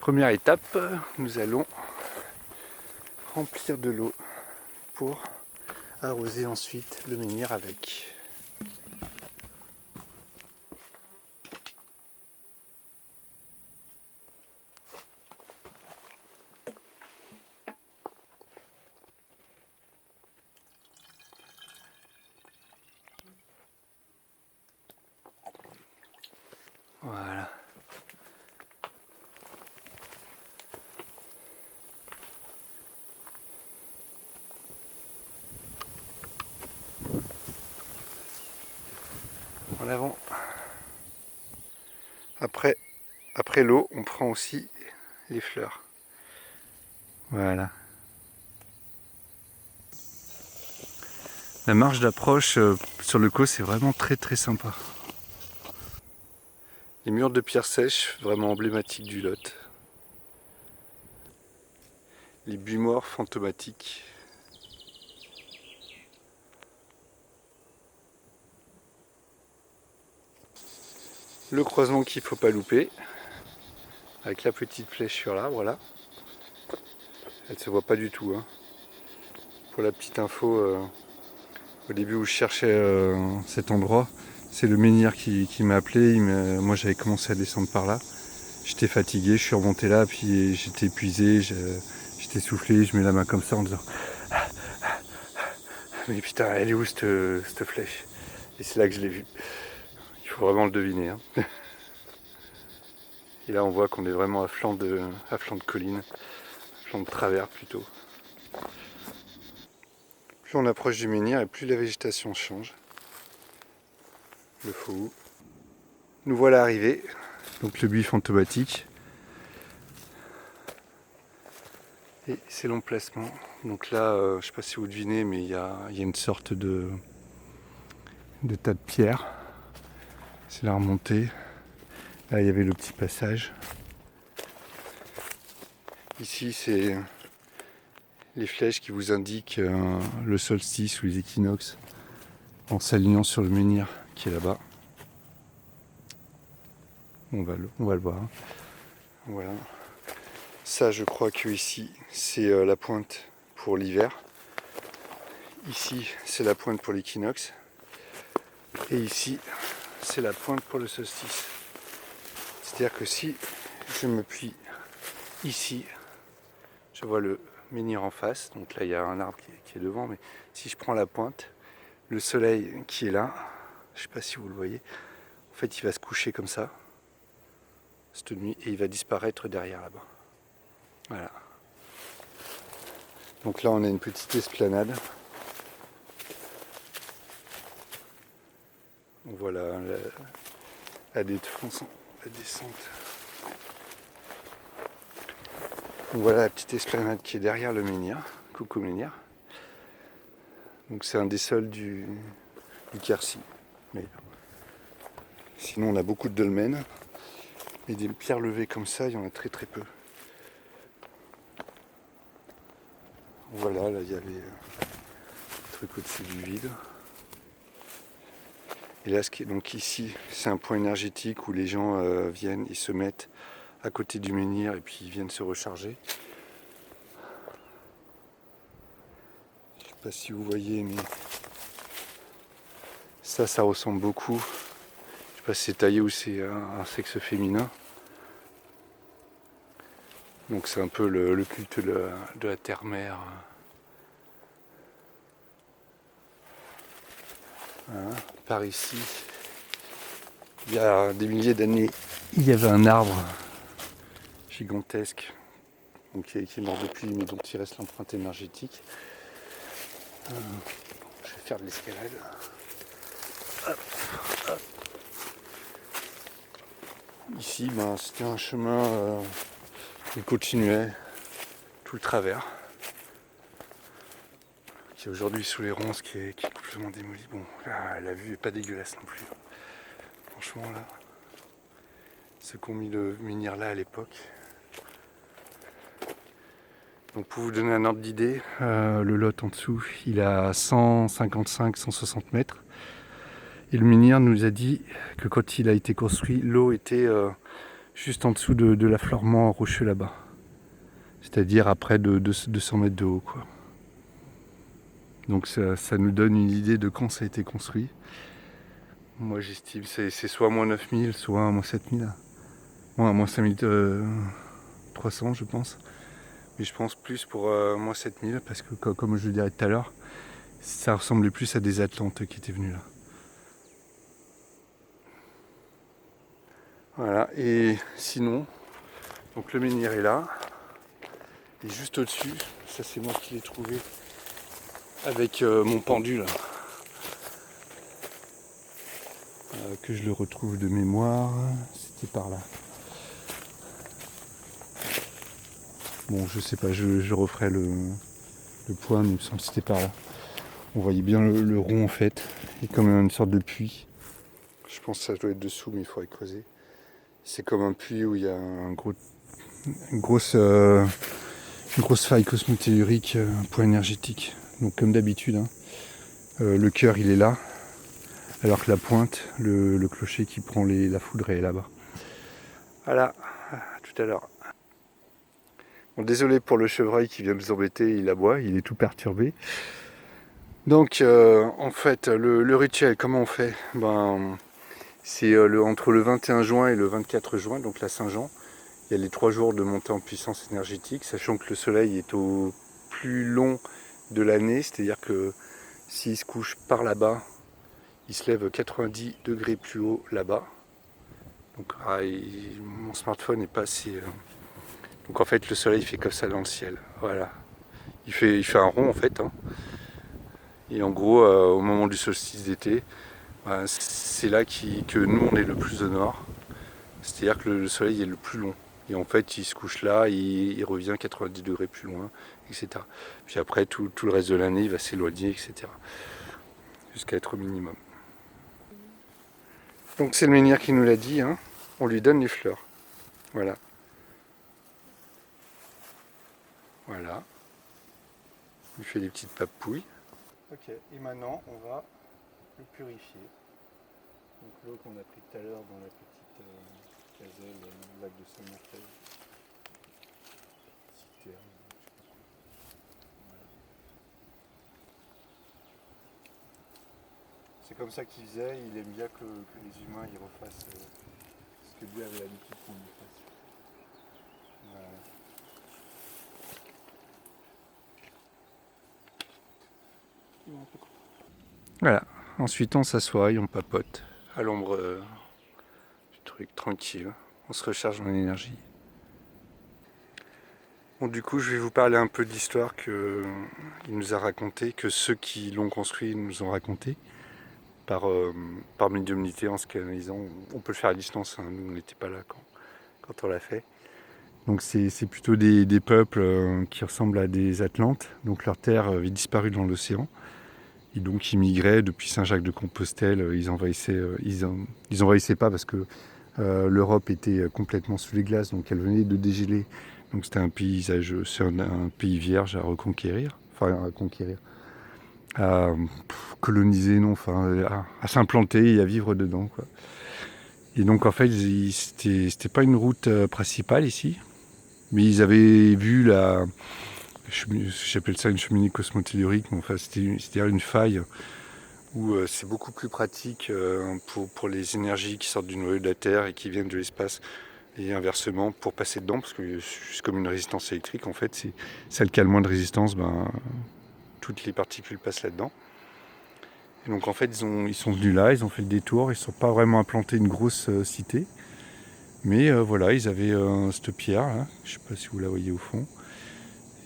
Première étape, nous allons remplir de l'eau pour arroser ensuite le menhir avec. Voilà. En avant. Après l'eau, on prend aussi les fleurs. Voilà. La marche d'approche sur le Causse, c'est vraiment très sympa. Les murs de pierre sèche, vraiment emblématiques du Lot. Les buis morts fantomatiques. Le croisement qu'il ne faut pas louper. Avec la petite flèche sur l'arbre, voilà. Elle ne se voit pas du tout. Hein. Pour la petite info, au début où je cherchais cet endroit, c'est le menhir qui m'a appelé. Moi j'avais commencé à descendre par là. J'étais fatigué, je suis remonté là, puis j'étais épuisé, j'étais soufflé, je mets la main comme ça en disant mais putain, elle est où cette flèche? Et c'est là que je l'ai vue. Il faut vraiment le deviner. Hein. Et là on voit qu'on est vraiment à flanc de colline, à flanc de travers plutôt. Plus on approche du menhir et plus la végétation change. Le faux. Nous voilà arrivés. Donc le buis fantomatique. Et c'est l'emplacement. Donc là, je ne sais pas si vous devinez, mais il y a une sorte de tas de pierres. C'est la remontée. Là, il y avait le petit passage. Ici, c'est les flèches qui vous indiquent le solstice ou les équinoxes en s'alignant sur le menhir qui est là-bas. On va le voir. Voilà. Ça, je crois que ici, c'est la pointe pour l'hiver. Ici, c'est la pointe pour l'équinoxe. Et ici, c'est la pointe pour le solstice. C'est-à-dire que si je me plie ici, je vois le menhir en face. Donc là, il y a un arbre qui est devant. Mais si je prends la pointe, le soleil qui est là, je ne sais pas si vous le voyez, en fait, il va se coucher comme ça, cette nuit, et il va disparaître derrière là-bas. Voilà. Donc là, on a une petite esplanade. Voilà la descente. Donc voilà la petite esplanade qui est derrière le menhir. Coucou menhir. Donc c'est un des sols du Quercy. Mais sinon on a beaucoup de dolmens. Mais des pierres levées comme ça, il y en a très peu. Voilà, là il y a les trucs au-dessus du vide. Et là, donc ici, c'est un point énergétique où les gens viennent, ils se mettent à côté du menhir et puis ils viennent se recharger. Je ne sais pas si vous voyez, mais ça ressemble beaucoup. Je ne sais pas si c'est taillé ou c'est un sexe féminin. Donc c'est un peu le culte de la terre-mère. Voilà. Par ici, il y a des milliers d'années, il y avait un arbre gigantesque, donc qui est mort depuis, mais dont il reste l'empreinte énergétique. Je vais faire de l'escalade. Hop, hop. Ici, c'était un chemin qui continuait tout le travers, qui est aujourd'hui sous les ronces, qui est complètement démoli. Bon, là, la vue n'est pas dégueulasse non plus. Franchement, là, ceux qui ont mis le menhir là à l'époque. Donc pour vous donner un ordre d'idée, le lot en dessous, il a 155-160 mètres. Et le menhir nous a dit que quand il a été construit, l'eau était juste en dessous de l'affleurement rocheux là-bas. C'est-à-dire à près de 200 mètres de haut, quoi. Donc ça nous donne une idée de quand ça a été construit. Moi j'estime c'est soit moins 9000, soit moins 7000. Moins 5300 je pense. Mais je pense plus pour moins 7000 parce que comme je le dirais tout à l'heure, ça ressemblait plus à des Atlantes qui étaient venus là. Voilà, et sinon, donc le menhir est là. Et juste au-dessus, ça c'est moi qui l'ai trouvé avec mon pendule. Que je le retrouve de mémoire, c'était par là. Bon, je sais pas, je referai le point, mais il me semble que c'était par là. On voyait bien le rond en fait, et comme une sorte de puits. Je pense que ça doit être dessous, mais il faudrait creuser. C'est comme un puits où il y a une grosse faille cosmotellurique, un point énergétique. Donc comme d'habitude, hein, le cœur il est là, alors que la pointe, le clocher qui prend la foudre est là-bas. Voilà, à tout à l'heure. Bon, désolé pour le chevreuil qui vient nous embêter, il aboie, il est tout perturbé. Donc en fait, le rituel, comment on fait? C'est entre le 21 juin et le 24 juin, donc la Saint-Jean. Il y a les 3 jours de montée en puissance énergétique, sachant que le soleil est au plus long de l'année, c'est-à-dire que s'il se couche par là-bas, il se lève 90 degrés plus haut là-bas. Donc mon smartphone n'est pas assez... Donc en fait le soleil fait comme ça dans le ciel. Voilà. Il fait un rond en fait. Hein. Et en gros, au moment du solstice d'été, c'est là que nous on est le plus au nord. C'est-à-dire que le soleil est le plus long. Et en fait, il se couche là, il revient 90 degrés plus loin, etc. Puis après, tout le reste de l'année, il va s'éloigner, etc. Jusqu'à être au minimum. Donc c'est le menhir qui nous l'a dit, hein. On lui donne les fleurs. Voilà. Voilà. Il fait des petites papouilles. Ok, et maintenant, on va le purifier. Donc l'eau qu'on a pris tout à l'heure dans la petite caselle, lac de Saint-Martin. C'est comme ça qu'il faisait, il aime bien que les humains y refassent ce que lui avait l'habitude qu'on lui fasse. Voilà. Ensuite on s'assoit et on papote à l'ombre du truc, tranquille. On se recharge en énergie. Bon, du coup, je vais vous parler un peu de l'histoire qu'il nous a racontée, que ceux qui l'ont construit nous ont raconté par médiumnité en se canalisant. On peut le faire à distance, hein. Nous on n'était pas là quand on l'a fait. Donc c'est plutôt des peuples qui ressemblent à des Atlantes. Donc leur terre avait disparu dans l'océan. Et donc ils migraient depuis Saint-Jacques-de-Compostelle. Ils envahissaient pas parce que l'Europe était complètement sous les glaces, donc elle venait de dégeler. Donc c'était un pays vierge à reconquérir, à coloniser, non, à s'implanter et à vivre dedans, quoi. Et donc en fait, c'était pas une route principale ici, mais ils avaient vu j'appelle ça une cheminée cosmotellurique, mais enfin c'est-à-dire une faille où c'est beaucoup plus pratique pour les énergies qui sortent du noyau de la Terre et qui viennent de l'espace et inversement pour passer dedans, parce que c'est comme une résistance électrique en fait, c'est celle qui a le moins de résistance, toutes les particules passent là-dedans. Et donc en fait ils sont venus là, ils ont fait le détour, ils ne sont pas vraiment implantés une grosse cité, mais voilà, ils avaient cette pierre là, je ne sais pas si vous la voyez au fond,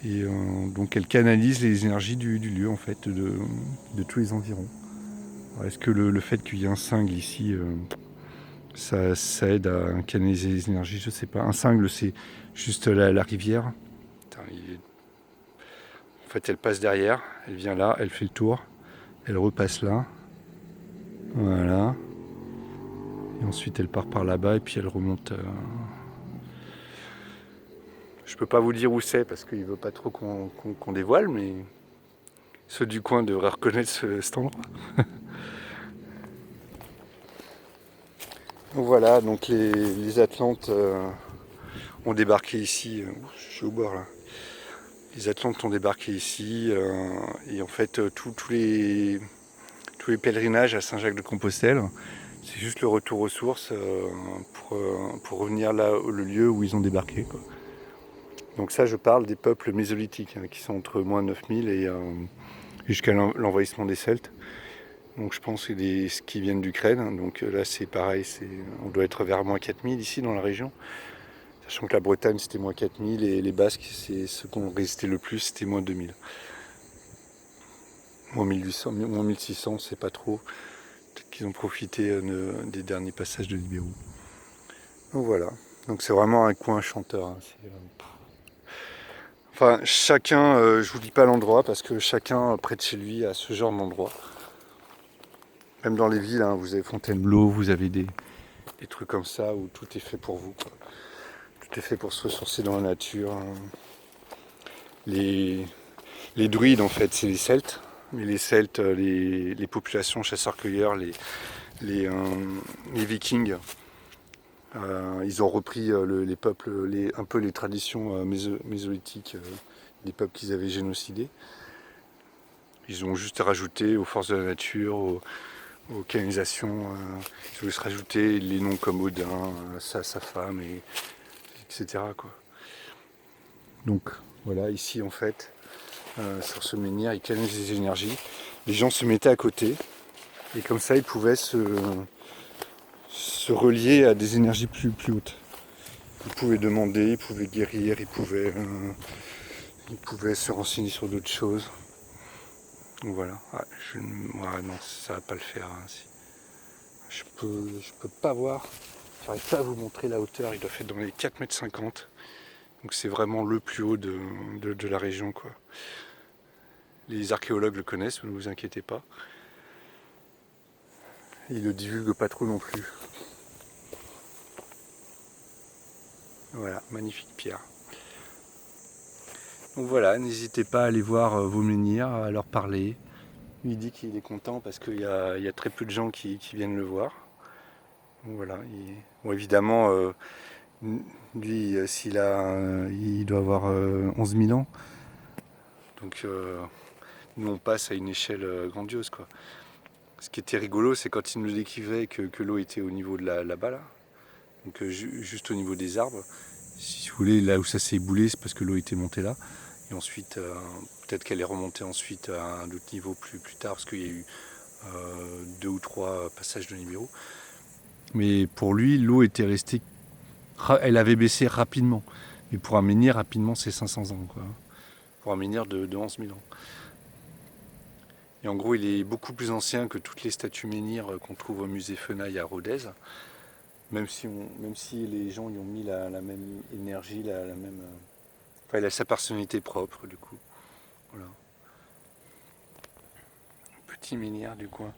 et donc elle canalise les énergies du lieu en fait, de tous les environs. Alors, est-ce que le fait qu'il y ait un cingle ici, ça aide à canaliser les énergies? Je sais pas. Un cingle, c'est juste la rivière. Putain, en fait, elle passe derrière, elle vient là, elle fait le tour, elle repasse là. Voilà. Et ensuite, elle part par là-bas et puis elle remonte. Je peux pas vous dire où c'est parce qu'il veut pas trop qu'on dévoile, mais ceux du coin devraient reconnaître cet endroit. Donc voilà, donc les Atlantes ont débarqué ici. Je suis au bord là. Les Atlantes ont débarqué ici et en fait tous les pèlerinages à Saint-Jacques-de-Compostelle, c'est juste le retour aux sources pour revenir là, le lieu où ils ont débarqué, quoi. Donc ça, je parle des peuples mésolithiques, hein, qui sont entre moins 9000 et jusqu'à l'envahissement des Celtes. Donc je pense que ce qui viennent d'Ukraine. Hein. Donc là, c'est pareil, on doit être vers moins 4000 ici dans la région. Sachant que la Bretagne, c'était moins 4000 et les Basques, c'est ceux qui ont résisté le plus, c'était moins 2000. Moins 1800, moins 1600, c'est pas trop. Peut-être qu'ils ont profité des derniers passages de Libéraux. Donc voilà. Donc c'est vraiment un coin chanteur. Hein. Enfin, chacun, je vous dis pas l'endroit parce que chacun près de chez lui a ce genre d'endroit. Même dans les villes, hein, vous avez Fontainebleau, vous avez des trucs comme ça où tout est fait pour vous, quoi. Tout est fait pour se ressourcer dans la nature. Hein. Les, les druides, en fait, c'est les Celtes. Mais les Celtes, les populations chasseurs-cueilleurs, les, les Vikings, ils ont repris les peuples, un peu les traditions mésolithiques des peuples qu'ils avaient génocidés. Ils ont juste rajouté aux forces de la nature, aux canalisations, ils ont juste rajouté les noms comme Odin, sa femme, etc. Quoi. Donc voilà, ici en fait, sur ce menhir, ils canalisent les énergies. Les gens se mettaient à côté et comme ça ils pouvaient se relier à des énergies plus hautes. Ils pouvaient demander, ils pouvaient guérir, ils pouvaient se renseigner sur d'autres choses. Donc voilà, non, ça va pas le faire. Hein, je peux pas voir, j'arrive pas à vous montrer la hauteur, il doit faire dans les 4,50 m. Donc c'est vraiment le plus haut de la région, quoi. Les archéologues le connaissent, ne vous inquiétez pas. Ils le divulguent pas trop non plus. Voilà, magnifique pierre. Donc voilà, n'hésitez pas à aller voir vos menhirs, à leur parler. Il dit qu'il est content parce qu'il y a très peu de gens qui viennent le voir. Donc voilà, bon, évidemment, lui, il doit avoir 11 000 ans. Donc nous, on passe à une échelle grandiose, quoi. Ce qui était rigolo, c'est quand il nous décrivait que l'eau était au niveau de là-bas, là. Donc juste au niveau des arbres. Si vous voulez, là où ça s'est éboulé, c'est parce que l'eau était montée là. Et ensuite, peut-être qu'elle est remontée ensuite à un autre niveau plus tard, parce qu'il y a eu 2 ou 3 passages de Nibiru. Mais pour lui, l'eau était restée. Elle avait baissé rapidement. Mais pour un menhir, rapidement, c'est 500 ans, quoi. Pour un menhir de 11 000 ans. Et en gros, il est beaucoup plus ancien que toutes les statues menhirs qu'on trouve au musée Fenaille à Rodez. Même si les gens y ont mis la même énergie, la même. Enfin, il a sa personnalité propre, du coup. Voilà. Petit menhir du coin.